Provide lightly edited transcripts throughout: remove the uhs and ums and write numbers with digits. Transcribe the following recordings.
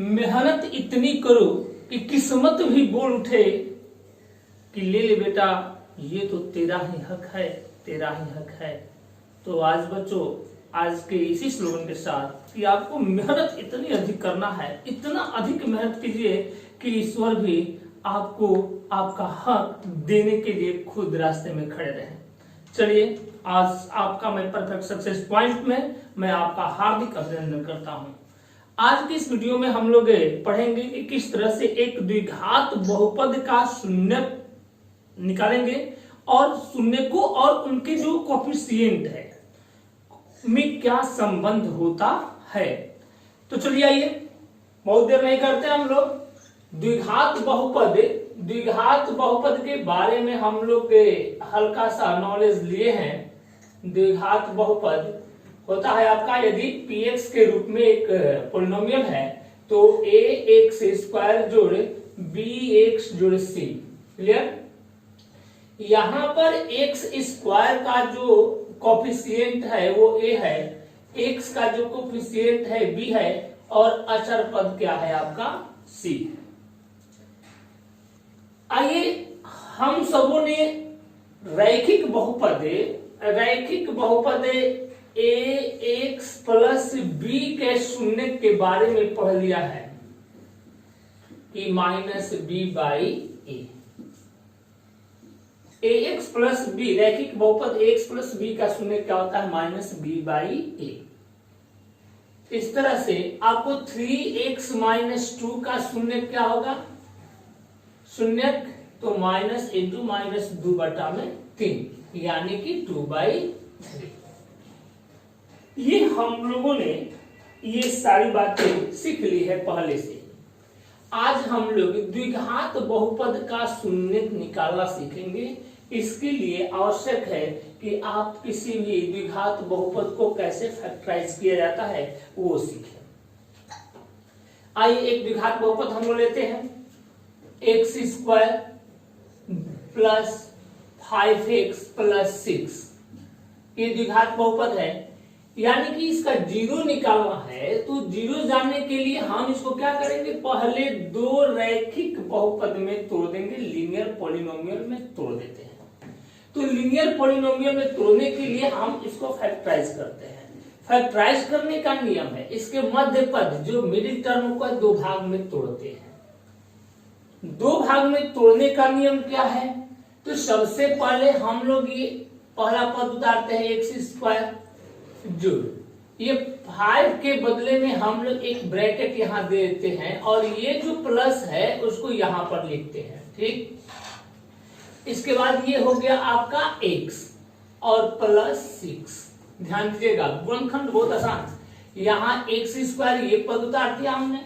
मेहनत इतनी करो कि किस्मत भी बोल उठे कि ले ले बेटा, ये तो तेरा ही हक है, तेरा ही हक है। तो आज बच्चों, आज के इसी स्लोगन के साथ कि आपको मेहनत इतनी अधिक करना है, इतना अधिक मेहनत कीजिए कि ईश्वर भी आपको आपका हक देने के लिए खुद रास्ते में खड़े रहे। चलिए, आज आपका मैं परफेक्ट सक्सेस पॉइंट में मैं आपका हार्दिक अभिनंदन करता हूं। आज की इस वीडियो में हम लोग पढ़ेंगे कि किस तरह से एक द्विघात बहुपद का शून्य निकालेंगे और शून्य को और उनके जो कोएफिशिएंट है में क्या संबंध होता है। तो चलिए आइए, बहुत देर नहीं करते हम लोग। द्विघात बहुपद के बारे में हम लोग हल्का सा नॉलेज लिए हैं। द्विघात बहुपद होता है आपका, यदि px के रूप में एक पोलिनोमियल है तो ax² जोड़ bx जोड़ c। क्लियर? यहां पर x² का जो कोएफिशिएंट है वो a है, x का जो कोएफिशिएंट है b है और अचर पद क्या है आपका c। आइए, हम सबों ने रैखिक बहुपद ax प्लस b के शून्य के बारे में पढ़ लिया है कि minus b by a। ax plus b, रैखिक बहुपद ax प्लस b का शून्य क्या होता है? Minus b by a। इस तरह से आपको 3x माइनस 2 का शून्य क्या होगा? शून्य तो माइनस इंटू माइनस 2 बटा में 3 यानी कि 2/3। ये हम लोगों ने ये सारी बातें सीख ली है पहले से। आज हम लोग द्विघात बहुपद का शून्य निकालना सीखेंगे। इसके लिए आवश्यक है कि आप किसी भी द्विघात बहुपद को कैसे फैक्टराइज किया जाता है वो सीखें। आइए, एक द्विघात बहुपद हम लोग लेते हैं, x² प्लस 5x प्लस 6। ये द्विघात बहुपद है, यानी कि इसका जीरो निकालना है। तो जीरो जानने के लिए हम इसको क्या करेंगे? पहले दो रैखिक बहुपद में तोड़ देंगे, लीनियर पॉलिनोमियल में तोड़ देते हैं। तो लीनियर पॉलिनोमियल में तोड़ने के लिए हम इसको फैक्टराइज करते हैं। फैक्टराइज करने का नियम है, इसके मध्य पद जो मिडिल टर्म को दो भाग में तोड़ते हैं। दो भाग में तोड़ने का नियम क्या है? तो सबसे पहले हम लोग ये पहला पद उतारते हैं x² जोड़, ये 5 के बदले में हम लोग एक ब्रैकेट यहां दे देते हैं और ये जो प्लस है उसको यहां पर लिखते हैं। ठीक, इसके बाद ये हो गया आपका x और प्लस 6। ध्यान दीजिएगा, गुणनखंड बहुत आसान। यहाँ x² ये पद उतार दिया हमने,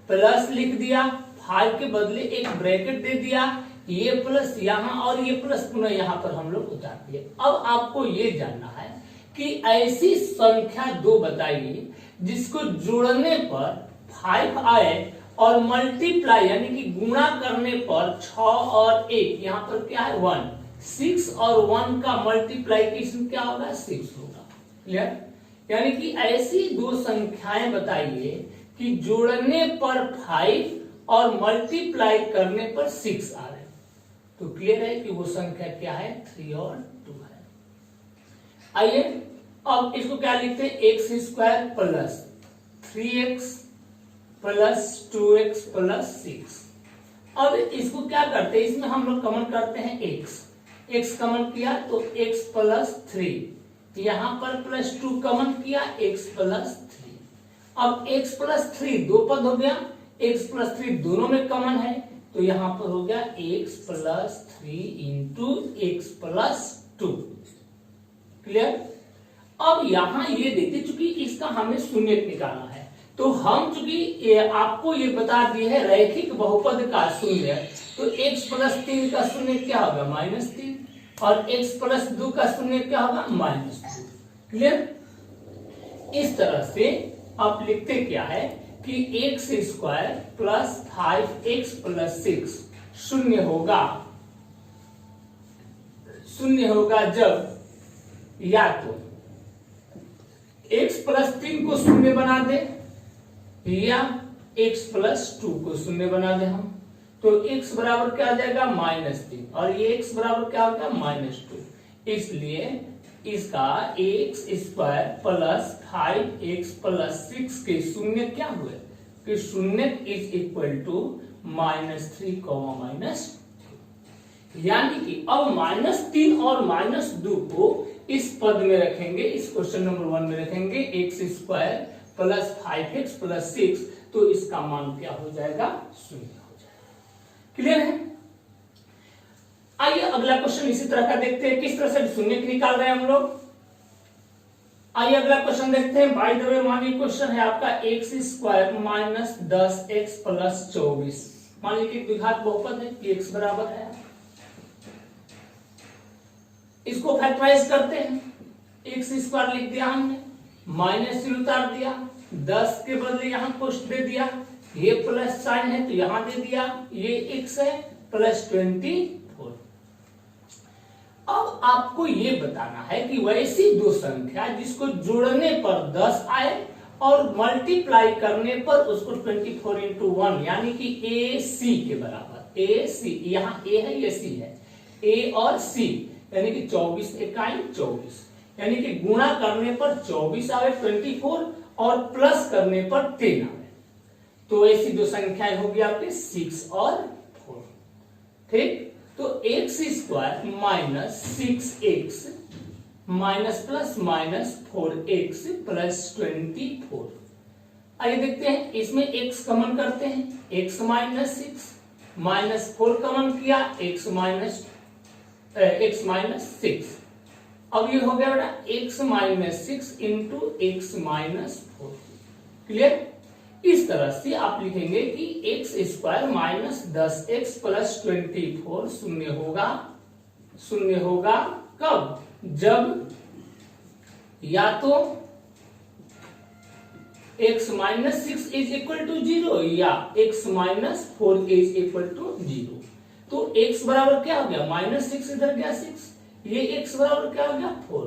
प्लस लिख दिया, 5 के बदले एक ब्रैकेट दे दिया, ये प्लस यहाँ और ये प्लस पुनः यहाँ पर हम लोग उतार दिए। अब आपको ये जानना है कि ऐसी संख्या दो बताइए जिसको जोड़ने पर 5 आए और मल्टीप्लाई यानी कि गुणा करने पर 6 और 1, यहाँ पर क्या है 1, 6 और 1 का मल्टीप्लाइकेशन क्या होगा? 6 होगा। क्लियर? यानी कि ऐसी दो संख्याएं बताइए कि जोड़ने पर 5 और मल्टीप्लाई करने पर 6 आ रहे। तो क्लियर है कि वो संख्या क्या है? 3 और 2 है। आइए, अब इसको क्या लिखते हैं? x² plus 3x plus 2x plus 6। अब इसको क्या करते हैं? इसमें हम लोग कमन करते हैं x कमन किया तो x प्लस 3, यहां पर प्लस 2 कमन किया, x प्लस 3। अब x प्लस 3 दो पद हो गया, x प्लस 3 दोनों में कमन है तो यहां पर हो गया x plus 3 into x plus 2। Clear? अब यहां ये देखिए, चूंकि इसका हमें शून्य निकालना है तो हम चूंकि आपको ये बता दिए है रैखिक बहुपद का शून्य, तो x प्लस 3 का शून्य क्या होगा? -3 और x प्लस 2 का शून्य क्या होगा? -2। क्लियर? इस तरह से आप लिखते क्या है कि x² प्लस 5x प्लस 6 शून्य होगा जब या तो x प्लस 3 को शून्य बना दे या x प्लस 2 को शून्य बना दे हम, तो x बराबर क्या आ जाएगा -3 और ये x बराबर क्या हो गया -2। इसलिए इसका x² प्लस 5x प्लस 6 के शून्य क्या हुए कि शून्य इज इक्वल टू -3, -2। यानी कि अब -3 और -2 को इस पद में रखेंगे, इस क्वेश्चन नंबर 1 में रखेंगे x² प्लस 5x प्लस 6, तो इसका मान क्या हो जाएगा 0 हो जाएगा। क्लियर है? आइए अगला क्वेश्चन इसी तरह का देखते हैं, किस तरह से शून्य निकाल रहे हैं हम लोग। आइए अगला क्वेश्चन देखते हैं। बाय द वे मानिए क्वेश्चन है आपका x² माइनस 10x प्लस 24। मान लीजिए द्विघात बहुपद है कि x बराबर है, इसको फैक्टराइज करते हैं। x² लिख दिया हमने, माइनस से उतार दिया, 10 के बदले यहां कुछ दे दिया, ये प्लस साइन है तो यहां दे दिया, ये x है प्लस 24। अब आपको ये बताना है कि वैसी दो संख्या जिसको जोड़ने पर 10 आए और मल्टीप्लाई करने पर उसको 24 इंटू 1 यानी कि AC के बराबर, AC यहाँ A है ये C है, A और C यानी कि 24 इकाई 24, यानी कि गुणा करने पर 24 आवे 24 और प्लस करने पर 10 आवे, तो ऐसी दो संख्याएं होगी आपके 6 और 4। ठीक, तो x² minus 6x minus plus minus 4x plus 24। आइए देखते हैं, इसमें x कॉमन करते हैं, x माइनस 6 माइनस 4 कॉमन किया, x माइनस 6। अब ये हो गया बेटा x minus 6 into x minus 4। Clear? इस तरह से आप लिखेंगे कि x² माइनस 10x प्लस 24 शून्य होगा कब? जब या तो x minus 6 is equal to 0 या x minus 4 is equal to 0। तो x बराबर क्या हो गया -6, इधर गया 6, ये x बराबर क्या हो गया 4।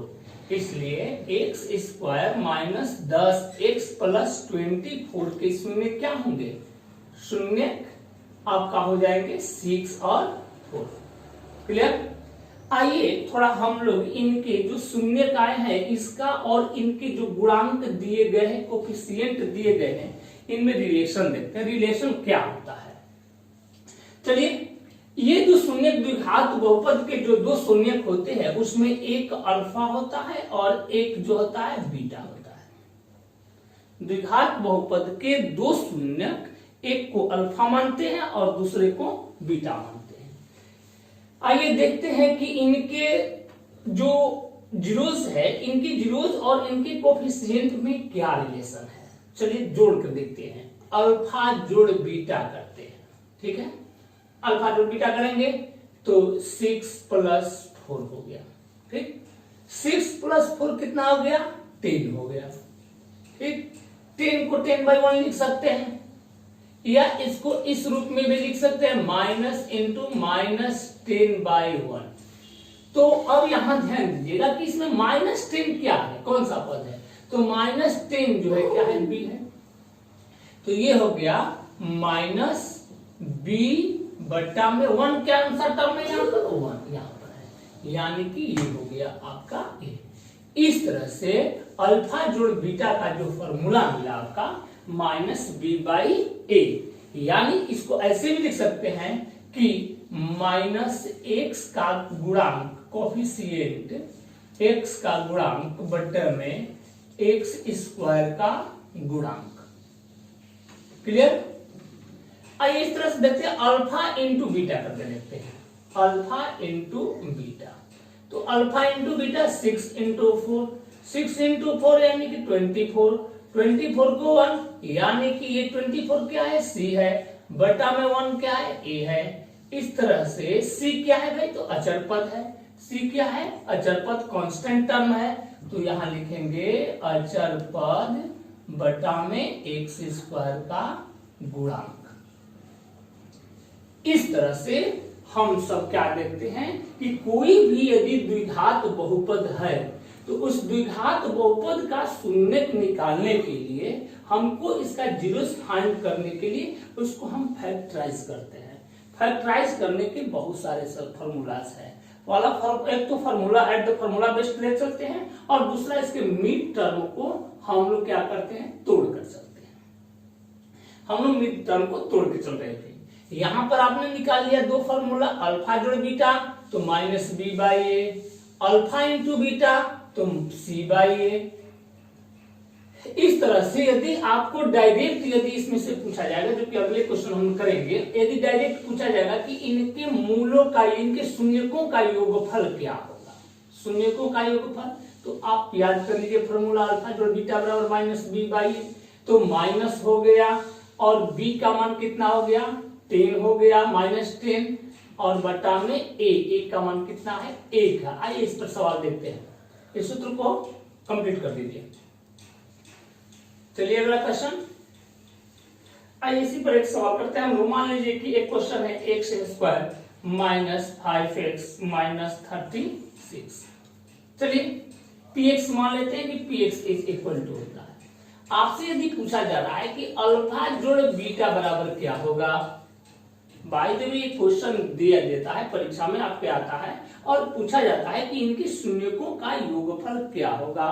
इसलिए x² माइनस 10x प्लस 24 के शून्य क्या होंगे? शून्य आपका हो जाएंगे 6 और 4। क्लियर? आइए थोड़ा हम लोग इनके जो शून्य काय है इसका और इनके जो गुणांक दिए गए हैं, कोफिशिएंट दिए गए हैं, इनमें रिलेशन देखते हैं। रिलेशन क्या होता है? चलिए, ये जो शून्य द्विघात बहुपद के जो दो शून्य होते हैं उसमें एक अल्फा होता है और एक जो होता है बीटा होता है। द्विघात बहुपद के दो शून्य, एक को अल्फा मानते हैं और दूसरे को बीटा मानते हैं। आइए देखते हैं कि इनके जो जीरोस है, इनकी जीरोस और इनके कोफिशिएंट में क्या रिलेशन है। चलिए जोड़ कर देखते हैं, अल्फा जोड़ बीटा करते हैं। ठीक है, अल्फा जोड़ बीटा करेंगे तो 6 प्लस 4 हो गया। ठीक, 6 प्लस 4 कितना हो गया? 10 हो गया। ठीक, 10 को 10/1 लिख सकते हैं या इसको इस रूप में भी लिख सकते हैं, माइनस इंटू माइनस 10/1। तो अब यहां ध्यान दीजिएगा कि इसमें -10 क्या है, कौन सा पद है? तो -10 जो है क्या है? b है। तो ये हो गया -b बट्टा में 1 क्या आंसर टर्म है यहाँ पर? 1 यहाँ पर है, यानी कि ये हो गया आपका a। इस तरह से अल्फा जोड़ बीटा का जो फॉर्मूला मिला आपका -b/a, यानी इसको ऐसे भी लिख सकते हैं कि -x का गुणांक कोफिशिएंट x का गुणांक बट्टे में x² का गुणांक। क्लियर? आइए इस तरह से देखते हैं, अल्फा इंटू बीटा करके देखते हैं। अल्फा इंटू बीटा, तो alpha into beta 6 into 4, 6 into 4 यानी कि 24, 24 को 1 यानी कि ये 24 क्या है? c है, बटा में 1 क्या है? a है। इस तरह से c क्या है भाई? तो अचर पद है। c क्या है? अचर पद, कांस्टेंट टर्म है, तो यहां लिखेंगे अचर पद बटा में x² का गुणांक। इस तरह से हम सब क्या देखते हैं कि कोई भी यदि द्विघात बहुपद है तो उस द्विघात बहुपद का शून्य निकालने के लिए हमको इसका जीरोस फाइंड करने के लिए उसको हम फैक्टराइज करते हैं। फैक्टराइज करने के बहुत सारे फॉर्मूलाज हैं। वाला एक तो formula at the formula based ले चलते हैं और दूसरा इसके मिड टर्म को हम लोग क्या करते हैं, तोड़ कर चलते हैं। हम लोग मिड टर्म को तोड़ के चल रहे थे। यहां पर आपने निकाल लिया दो फॉर्मूला, अल्फा जोड़ बीटा तो minus B by A, alpha into beta तो सी बाई ए। इस तरह से यदि आपको डायरेक्ट यदि इसमें से पूछा जाएगा, जो कि अगले क्वेश्चन हम करेंगे, यदि डायरेक्ट पूछा जाएगा कि इनके मूलों का, इनके शून्यकों का योगफल क्या होगा, शून्यकों का योगफल, तो आप याद कर लीजिए फॉर्मूला अल्फा जोड़ बीटा बराबर माइनस बी बाई ए। तो माइनस हो गया और बी का मान कितना हो गया, 10 हो गया, -10 और बटा में ए का मान कितना है, 1 है। आइए इस पर सवाल देखते हैं, इस सूत्र को कंप्लीट कर दीजिए। चलिए अगला क्वेश्चन, आइए इसी पर एक सवाल करते हैं हम। मान लीजिए कि एक क्वेश्चन है x square minus 5x minus 36। चलिए px मान लेते हैं कि px इज इक्वल टू होता है। आपसे यदि पूछा जा रहा है कि अल्फा जोड़ बीटा बराबर क्या होगा, बाय द वे क्वेश्चन दिया देता है परीक्षा में आपके आता है और पूछा जाता है कि इनके शून्यकों का योगफल क्या होगा।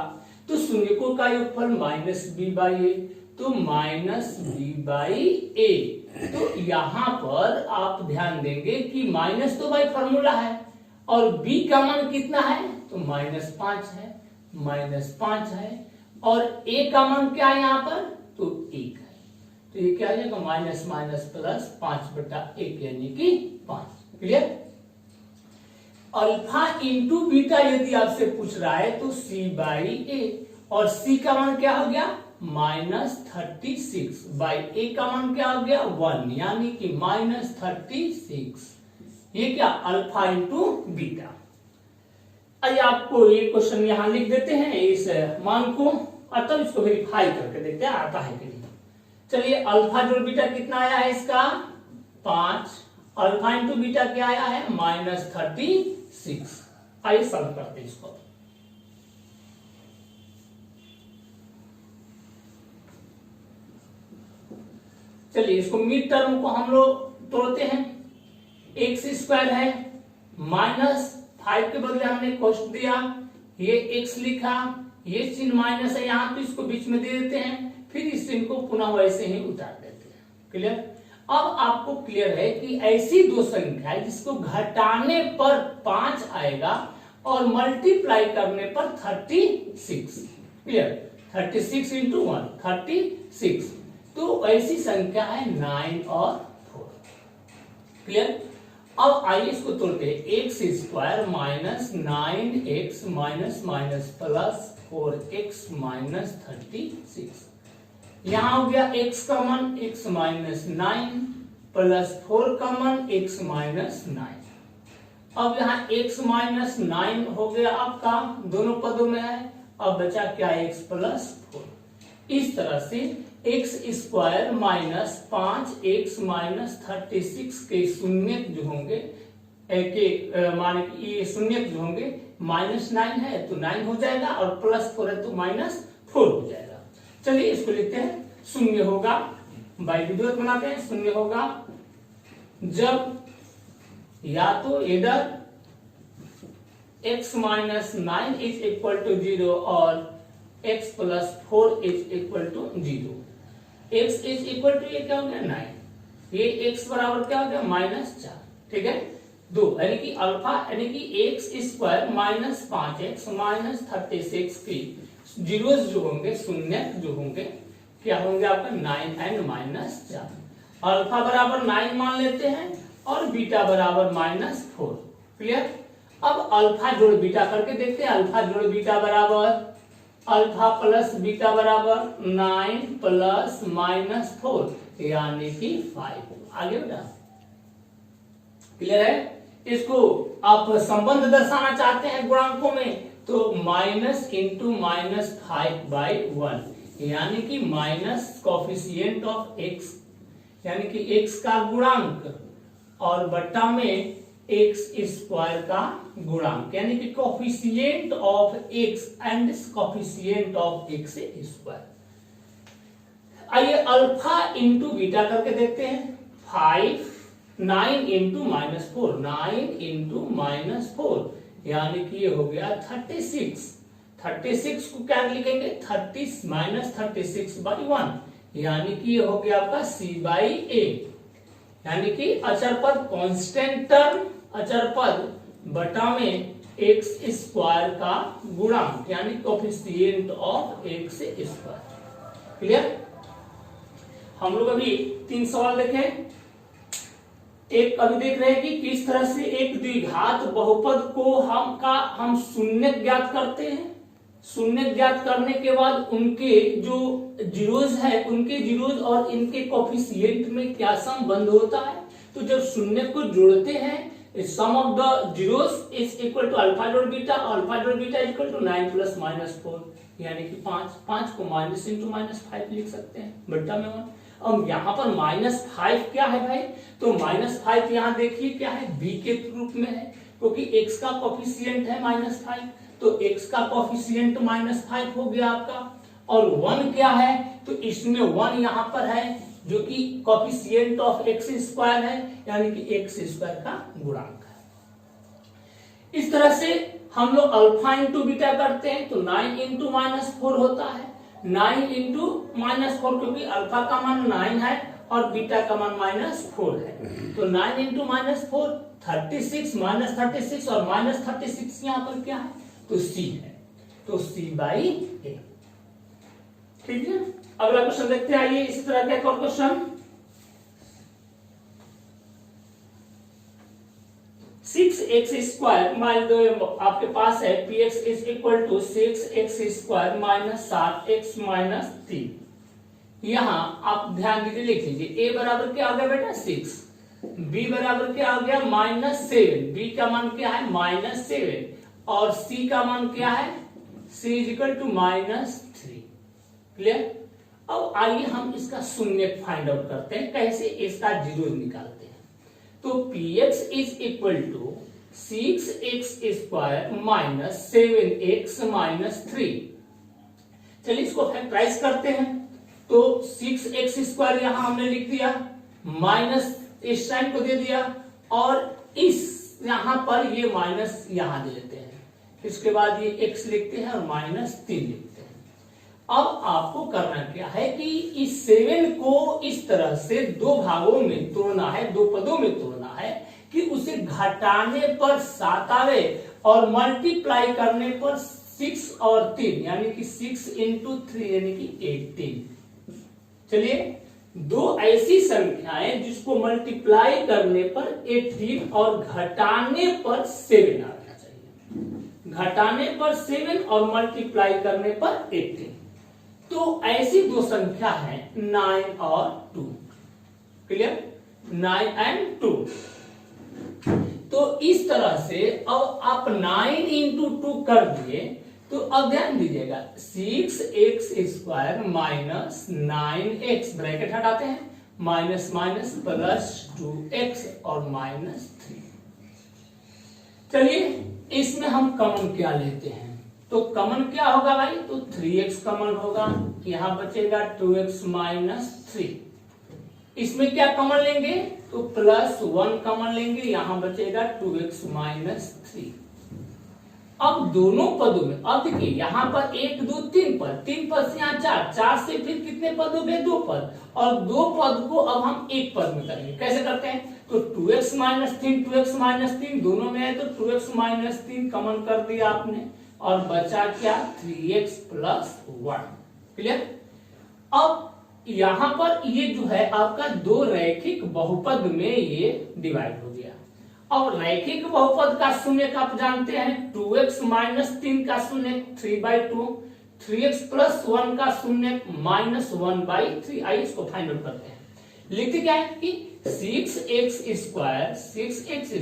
तो शून्यकों का योगफल माइनस बी बाई ए, तो माइनस बी बाई ए। तो यहां पर आप ध्यान देंगे कि माइनस तो बाई फॉर्मूला है और बी का मान कितना है, तो -5 है, -5 है और ए का मान क्या है यहाँ पर, तो 1 है। तो ये क्या आ जाएगा, माइनस माइनस प्लस 5/1 यानी कि 5। क्लियर। अल्फा इंटू बीटा यदि आपसे पूछ रहा है तो सी बाई ए, और सी का मान क्या हो गया, -36 बाई ए का मान क्या हो गया, 1 यानी कि -36। ये क्या, अल्फा इंटू बीटा। आइए आपको ये क्वेश्चन यहां लिख देते हैं इस मान को, और तब इसको वेरीफाई करके देखते हैं आता है कि नहीं। चलिए अल्फा जोड़ बीटा कितना आया है इसका, 5, अल्फा इंटू बीटा क्या आया है, -36। आइए सॉल्व करते हैं इसको। चलिए इसको मिड टर्म को हम लोग तोड़ते हैं। एक्स स्क्वायर है, -5 के बदले हमने कोष्ट दिया, ये x लिखा, ये चिन्ह माइनस है यहाँ, तो इसको बीच में दे देते हैं, फिर इस चिन्ह को पुनः वैसे ही उतार देते हैं। क्लियर। अब आपको क्लियर है कि ऐसी दो संख्या है जिसको घटाने पर 5 आएगा और मल्टीप्लाई करने पर 36। Clear, 36 into 1 36। तो ऐसी संख्या है 9 और 4। क्लियर। अब आइए इसको तोड़ते हैं, x square minus 9x minus minus plus 4x minus 36। यहां हो गया x का मान x माइनस 9 प्लस 4 का मान x माइनस 9। अब यहाँ x माइनस 9 हो गया आपका, दोनों पदों में है। अब बचा क्या, x प्लस 4। इस तरह से x square minus 5x minus 36 के शून्य जो होंगे माने ये शून्य जो होंगे, -9 है तो 9 हो जाएगा और +4 है तो -4 हो जाएगा। चलिए इसको लिखते हैं, शून्य होगा, बाई विधिवत बनाते हैं, शून्य होगा जब या तो इधर x minus 9 is equal to 0 और x plus 4 is equal to 0। x is equal to ये क्या हो गया 9, ये x बराबर क्या हो गया -4। ठीक है, 2 यानी कि अल्फा यानी कि x square minus 5x minus 36 की जीरोस जो होंगे, शून्य जो होंगे, क्या होंगे आपका 9 एंड -4। अल्फा बराबर 9 मान लेते हैं और बीटा बराबर -4। क्लियर। अब अल्फा जोड़ बीटा करके देखते हैं। अल्फा जोड़ बीटा बराबर अल्फा प्लस बीटा बराबर 9 प्लस -4 यानी कि 5। आगे बढ़ा। क्लियर है। इसको आप संबंध दर्शाना चाहते हैं गुणांकों में, तो माइनस इंटू -5/1 यानी कि माइनस कोफिशिएंट ऑफ x यानी कि x का गुणांक और बट्टा में एक्स स्क्वायर का गुणांक यानी कि coefficient of x and coefficient of x square. आइए अल्फा इंटू बीटा करके देखते हैं। 5 9 इंटू -4, 9 इंटू -4 यानी कि ये हो गया 36। 36 को क्या लिखेंगे, 30 माइनस 36/1 यानी कि ये हो गया आपका C/A, यानी कि अचर पद कांस्टेंट टर्म, अचर पद बटा में x स्क्वायर का गुणांक यानी coefficient of x square. Clear. हम लोग अभी 3 सवाल देखें। एक अभी देख रहे हैं कि किस तरह से एक द्विघात बहुपद को हम शून्य ज्ञात करते हैं। शून्य ज्ञात करने के बाद उनके जो जीरोज है, उनके जीरोज और इनके कोफिशिएंट में क्या संबंध होता है। तो जब शून्य को जोड़ते हैं, sum of the zeros is equal to alpha dot beta, alpha dot beta is equal to 9 plus -4 यानी कि 5 को माइनस इंटू -5 लिख सकते हैं बट्टा में 1। अब यहाँ पर -5 क्या है भाई, तो -5 यहाँ देखिए क्या है, b के रूप में है, क्योंकि x का कोफिशिएंट है -5, तो x का कोफिशिएंट -5 हो गया आपका। और 1 क्या है, तो इसमें 1 यहाँ पर है जो कि कोफिशिएंट ऑफ x स्क्वायर है, यानी कि x स्क्वायर का गुणांक है। इस तरह से हम लोग अल्फा इंटू बीटा करते हैं, तो 9 इंटू -4 होता है, 9 इंटू -4 क्योंकि अल्फा का मान 9 है और बीटा का मान -4 है, तो 9 इंटू -4 36 -36 और -36 यहाँ पर क्या है, तो C है, तो C/A। ठीक है। अगला क्वेश्चन देखते हैं। आइए इसी तरह का एक और क्वेश्चन। 6x स्क्वायर मान लो आपके पास है px is equal to 6x square minus 7x minus 3। यहां आप ध्यान दीजिए, लिख लीजिए a बराबर क्या आ गया बेटा 6, b बराबर क्या आ गया -7, b का मान क्या है -7 और c का मान क्या है, c is equal to -3। Clear. अब आइए हम इसका शून्य फाइंड आउट करते हैं, कैसे इसका जीरो निकालते हैं। तो px is equal to 6x square minus 7x minus 3। चलिए इसको फैक्टराइज करते हैं। तो 6x स्क्वायर यहां हमने लिख दिया, माइनस इस साइन को दे दिया और इस यहां पर ये माइनस यहां दे देते हैं, इसके बाद ये x लिखते हैं और -3 लिखते हैं। अब आपको करना क्या है कि इस 7 को इस तरह से दो भागों में तोड़ना है, दो पदों में तोड़ना है कि उसे घटाने पर 7 आवे और मल्टीप्लाई करने पर 6 और 3 यानी कि 6 इंटू 3 यानी कि 18। चलिए दो ऐसी संख्याएं जिसको मल्टीप्लाई करने पर 18 और घटाने पर 7 आना चाहिए, घटाने पर 7 और मल्टीप्लाई करने पर 18। तो ऐसी दो संख्या है 9 और 2। Clear, 9 and 2। तो इस तरह से अब आप 9 इंटू 2 कर दिए, तो अब ध्यान दीजिएगा 6x square minus 9x, bracket हटाते हैं, माइनस माइनस प्लस 2x और -3। चलिए इसमें हम कॉमन क्या लेते हैं, तो कॉमन क्या होगा भाई, तो 3x कॉमन होगा, यहां बचेगा 2x माइनस 3। इसमें क्या कॉमन लेंगे, तो +1 कॉमन लेंगे, यहां बचेगा 2x माइनस 3। अब दोनों पदों में अब देखिए यहां पर 1 2 3 पद, 3 पद से यहाँ 4 से फिर कितने पद हो गए, 2 पद, और 2 पद को अब हम एक पद में करेंगे। कैसे करते हैं, तो 2x माइनस 3 2x माइनस 3 दोनों में है, तो 2x माइनस 3 कॉमन कर दिया आपने और बचा क्या 3x प्लस 1। क्लियर। अब यहां पर ये जो है आपका दो रैखिक बहुपद में ये डिवाइड हो गया। अब रैखिक बहुपद का शून्य आप जानते हैं, 2x माइनस 3 का शून्य 3/2, 3x प्लस 1 का शून्य -1/3। आइए इसको फाइंड आउट करते हैं। लिखते क्या है कि 6x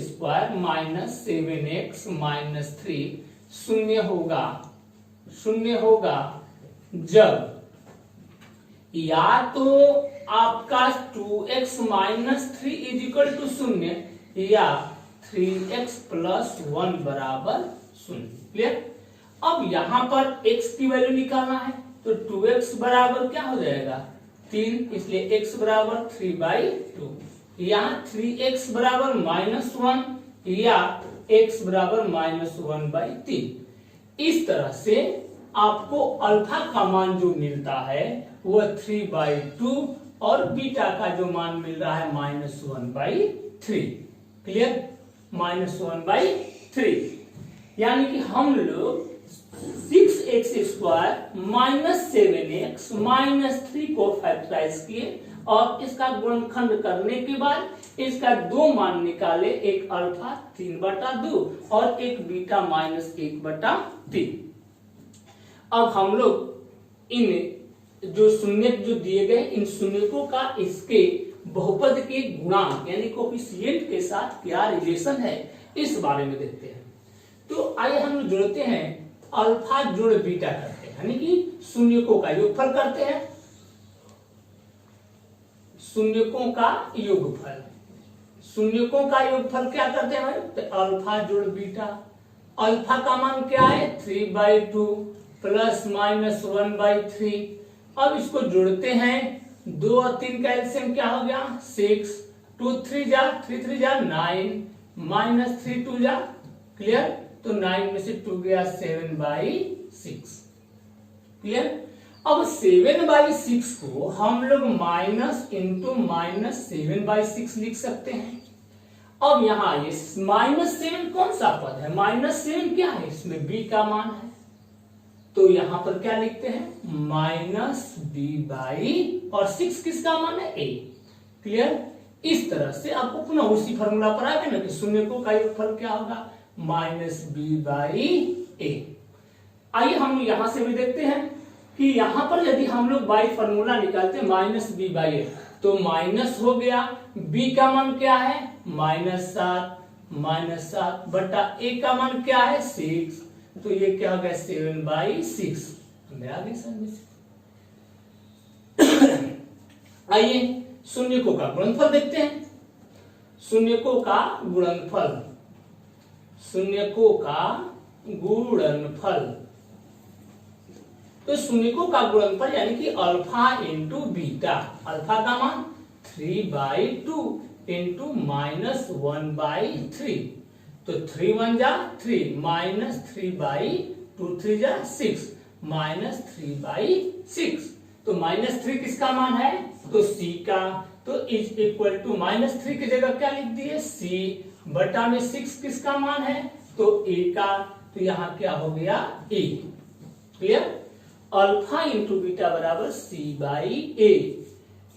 square minus 7x minus 3 शून्य होगा जब या तो आपका 2x minus 3 is equal to 0 या 3x प्लस 1 बराबर 0। क्लियर। अब यहां पर x की वैल्यू निकालना है, तो 2x बराबर क्या हो जाएगा 3, इसलिए x बराबर 3/2। यहाँ 3x बराबर -1 या x बराबर -1/3। इस तरह से आपको अल्फा का मान जो मिलता है वह 3/2 और बीटा का जो मान मिल रहा है -1/3। क्लियर? -1/3 यानी कि हम लोग 6x² - 7x - 3 को फैक्टराइज किए और इसका गुणनखंड करने के बाद इसका दो मान निकाले, एक अल्फा 3/2 और एक बीटा -1/3। अब हम लोग इन जो शून्य जो दिए गए इन शून्यकों का इसके बहुपद के गुणांक यानी कोफिशिएंट के साथ क्या रिलेशन है इस बारे में देखते हैं। तो आइए हम जोड़ते हैं, अल्फा जोड़ बीटा करते हैं, यानी कि शून्यकों का योगफल करते हैं। शून्यकों का योगफल, शून्यकों का योगफल क्या करते हैं? तो अल्फा जोड़ बीटा। अल्फा का मान क्या है? 3/2 प्लस -1/3। अब इसको जोड़ते हैं, 2 और 3 का एलसीएम क्या हो गया? 6, 2 3 जा 3 3 जा 9, -3 2 जा, क्लियर? तो 9 में से 2 गया 7/6। क्लियर? अब 7/6 को हम लोग माइनस इंटू -7/6 लिख सकते हैं। अब यहाँ ये -7 कौन सा पद है? -7 क्या है? इसमें b का मान है, तो यहां पर क्या लिखते हैं? -b/, और 6 किसका मान है? a। क्लियर? इस तरह से आपको पुनः उसी फॉर्मूला पर आ गया ना कि शून्यकों का योगफल क्या होगा? -b/a। आइए हम यहां से भी देखते हैं कि यहां पर यदि हम लोग बाई फॉर्मूला निकालते हैं -b/a तो माइनस हो गया, b का मान क्या है? -7 बटा a का मान क्या है? 6, तो ये क्या हो गया? 7/6। आगे समझ। आइए शून्यकों का गुणनफल देखते हैं। शून्यकों का गुणनफल, शून्यकों का गुणनफल, तो शून्यकों का गुणनफल यानी कि अल्फा इंटू बीटा। अल्फा का मान 3/2 इंटू -1/3, तो 3 1 जा 3 -3/2 3 जा 6 -3/6, तो -3 किसका मान है? तो c का, तो इज इक्वल टू -3 की जगह क्या लिख दिए? c बटा में 6 किसका मान है? तो a का, तो यहाँ क्या हो गया? a। Clear? Alpha into beta बराबर c/a,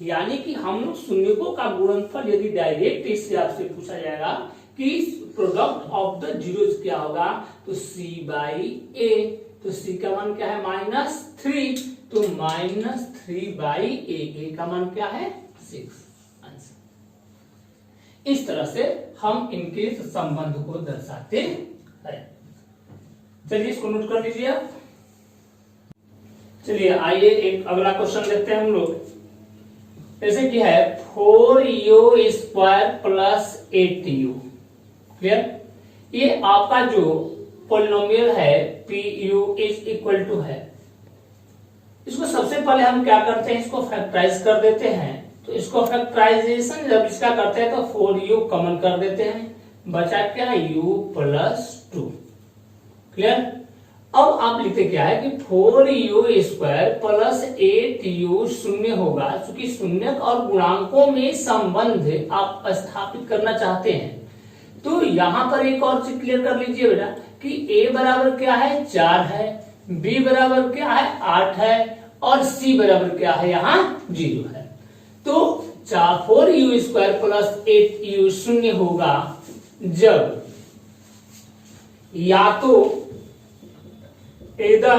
यानी कि हम लोग शून्यकों का गुणनफल यदि डायरेक्ट इससे आपसे पूछा जाएगा कि प्रोडक्ट ऑफ द जीरोज क्या होगा, तो c/a, तो c का मान क्या है? -3, तो -3/a, a का मान क्या है? 6। आंसर। इस तरह से हम इनके संबंध को दर्शाते हैं। चलिए इसको नोट कर लीजिए आप। चलिए आइए एक अगला क्वेश्चन देखते हैं हम लोग। जैसे कि है 4u² प्लस 8u। क्लियर? ये आपका जो पॉलिनोमियल है pu इज इक्वल टू है, इसको सबसे पहले हम क्या करते हैं? इसको फैक्टराइज कर देते हैं। तो इसको फैक्टराइजेशन जब इसका करते हैं तो 4u कॉमन कर देते हैं, बचा क्या? u plus 2। क्लियर? अब आप लिखते क्या है कि 4u² प्लस 8u शून्य होगा, क्योंकि शून्य और गुणांकों में संबंध आप स्थापित करना चाहते हैं। तो यहां पर एक और चीज क्लियर कर लीजिए बेटा कि a बराबर क्या है? 4 है, b बराबर क्या है? 8 है, और c बराबर क्या है? यहाँ 0 है। तो 4u² प्लस 8u शून्य होगा जब या तो इधर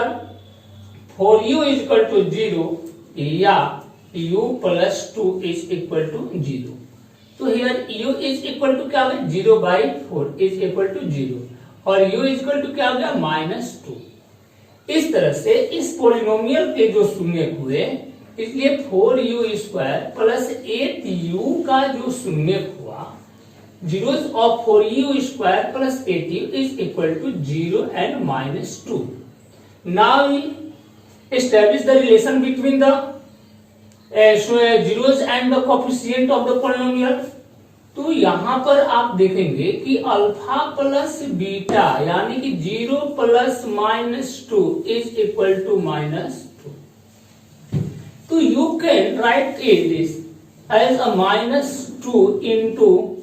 4u इज इक्वल टू 0 या u plus 2 is equal to 0। तो here u is equal to क्या है? 0/4 इज इक्वल टू 0, और u इज इक्वल टू क्या हो गया? -2। इस तरह से इस पॉलिनोमियल के जो शून्य हुए, इसलिए 4u² प्लस 8u का जो शून्य हुआ, zeros of 4u² plus 8u is equal to 0 and -2. Now we establish the relation between the zeros and the coefficient of the polynomial. तो यहां पर आप देखेंगे कि अल्फा प्लस बीटा यानी कि 0 प्लस -2 इज इक्वल टू -2। तो you can write this as a -2 into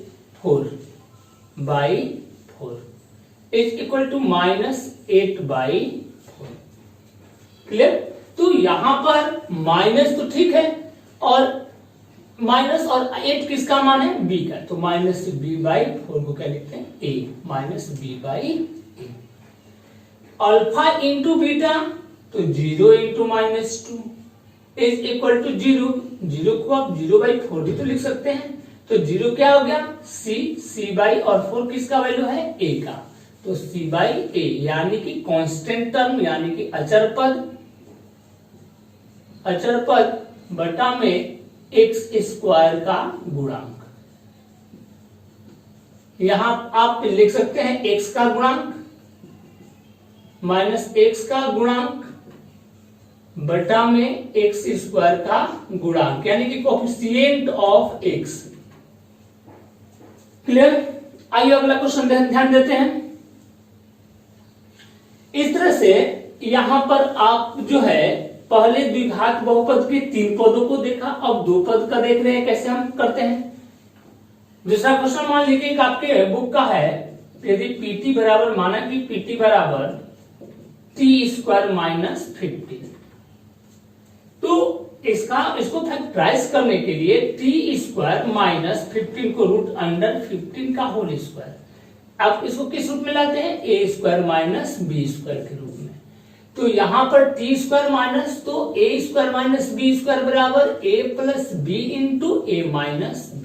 4/4 is equal to -8/4। Clear? तो यहां पर माइनस तो ठीक है, और माइनस और 8 किसका मान है? b का, तो -b/4 को क्या लिखते हैं? a, -b/a। Alpha into beta तो 0 इंटू -2 इज इक्वल टू 0। 0 को आप 0/4 भी तो लिख सकते हैं। तो 0 क्या हो गया? c और 4 किसका वैल्यू है? a का, तो c/a यानी कि कांस्टेंट टर्म यानी कि अचर पद बटा में x स्क्वायर का गुणांक। यहां आप लिख सकते हैं x का गुणांक माइनस x का गुणांक बटा में x स्क्वायर का गुणांक यानी कि कोएफिशिएंट ऑफ x। क्लियर? आइए अगला क्वेश्चन ध्यान देते हैं। इस तरह से यहां पर आप जो है पहले द्विघात बहुपद के 3 पदों को देखा, अब 2 पद का देख रहे हैं कैसे हम करते हैं। दूसरा क्वेश्चन मान लीजिए कि आपके बुक का है, यदि पीटी बराबर माना कि पीटी बराबर t² - 15, तो इसको फैक्टराइज करने के लिए t² - 15 को √15 का होल स्क्वायर, आप इसको किस रूप में लाते हैं? a² - b² के रूप में। तो यहां पर t² माइनस, तो a² - b² बराबर a plus b into a minus b।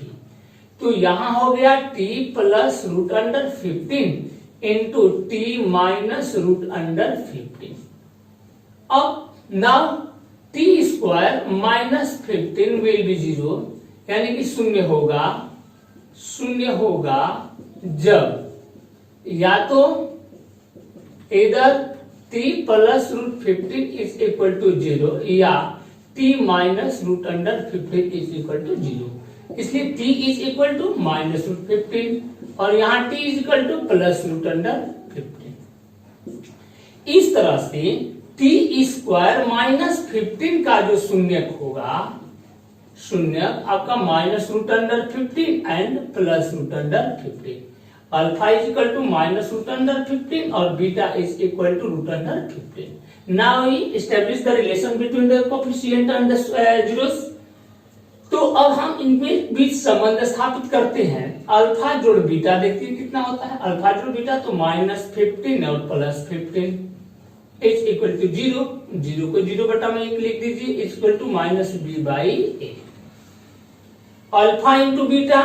तो यहां हो गया t plus √15 into t minus √15। अब नाउ t² - 15 विल बी 0 यानी कि शून्य होगा जब या तो इधर t plus √15 is equal to 0 या t minus √15 is equal to 0। इसलिए t इज इक्वल टू -√15 और यहां t is equal two plus √15। इस तरह से t² - 15 का जो शून्यक होगा, शून्यक आपका -√15 and plus √15। Alpha is equal to -√15 और beta is equal to √15। Now we establish the relation between the coefficient and the zeros. तो अब हम इनमें बीच संबंध स्थापित करते हैं। अल्फा जोड़ बीटा देखते हैं कितना होता है। अल्फा जोड़ बीटा तो -15 और प्लस 15 इज इक्वल टू 0। 0 को 0 बटा में 1 लिख दीजिए, is equal to -b/a। Alpha into beta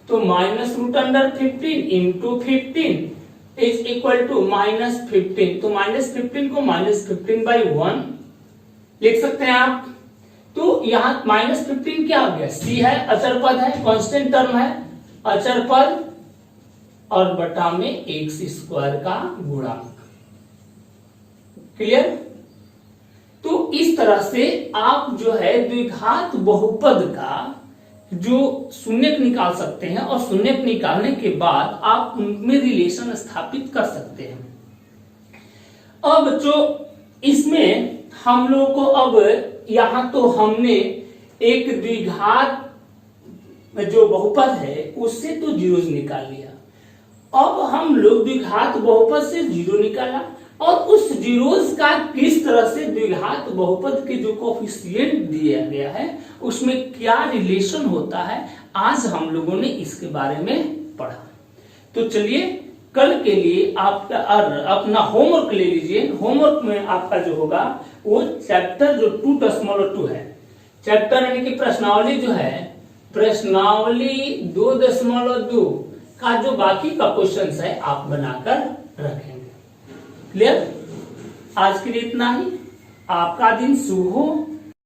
तो -√15 इंटू 15 इज इक्वल टू -15। तो -15 को -15/1 लिख सकते हैं आप। तो यहां -15 क्या हो गया? c है, अचर पद है, कांस्टेंट टर्म है, अचर पद और बटा में x² का गुणांक। क्लियर? तो इस तरह से आप जो है द्विघात बहुपद का जो शून्यक निकाल सकते हैं और शून्यक निकालने के बाद आप उनमें रिलेशन स्थापित कर सकते हैं। अब जो इसमें हम लोग को अब यहां तो हमने एक द्विघात जो बहुपद है उससे तो जीरोस निकाल लिया। अब हम लोग द्विघात बहुपद से जीरो निकाला और उस जीरोस का किस तरह से द्विघात बहुपद के जो कोएफिशिएंट दिया गया है उसमें क्या रिलेशन होता है, आज हम लोगों ने इसके बारे में पढ़ा। तो चलिए कल के लिए आपका अपना होमवर्क ले लीजिए। होमवर्क में आपका जो होगा वो चैप्टर जो 2.2 है, चैप्टर यानी कि प्रश्नावली जो है, प्रश्नावली 2.2 का जो बाकी का क्वेश्चन है आप बनाकर रखेंगे। क्लियर? आज के लिए इतना ही। आपका दिन शुभ हो।